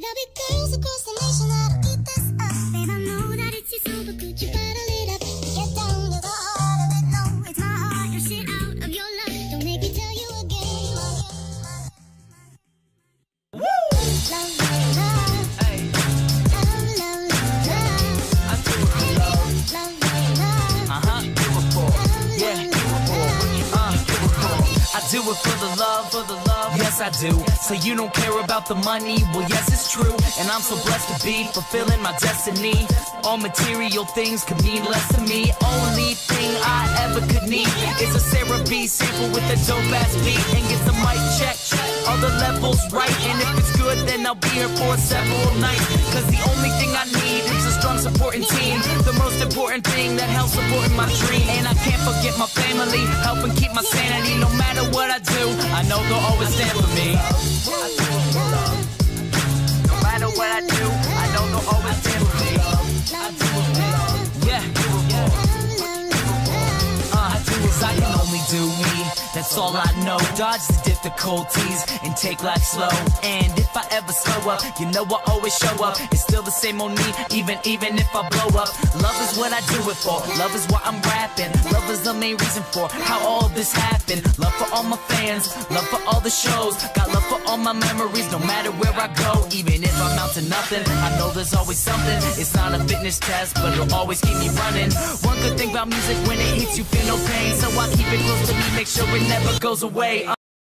There'll be girls across the nation that'll eat this up. Babe, I know that it's your soul, but could you bottle it up? Get down to the heart of it. No, it's my heart. Your shit out of your love. Don't make me tell you again. Woo! Love, love, love. Hey. Love, love, love, love. I do it for love. Love, love, love. Do it for. Yeah, do it for. Do it for. I do it for the love, for the love. Yes, I do. So you don't care about the money? Well, yes, it's true. And I'm so blessed to be fulfilling my destiny. All material things could mean less to me. Only thing I ever could need is a Sarah B sample with a dope ass beat. And get the mic check, all the levels right. And if it's good, then I'll be here for several nights. Cause the only thing I need is a strong supporting team. The most important thing that helps supporting my dream. And I can't forget my family, helping keep my sanity. No matter what I do, I know they'll always stand for me. No matter what I do, I know they'll always stand for me. Yeah. I can only do me, that's all I know. Dodge the difficulties and take life slow. And if I ever slow up, you know I always show up. It's still the same on me, even if I blow up. Love is what I do it for, love is why I'm rapping. Love is the main reason for how all this happened. Love for all my fans, love for all the shows. Got love for all my memories, no matter where I go. Even if I'm out to nothing, I know there's always something. It's not a fitness test, but it'll always keep me running. One good thing about music, when it hits you feel no pain. So I keep it close to me, make sure it never goes away.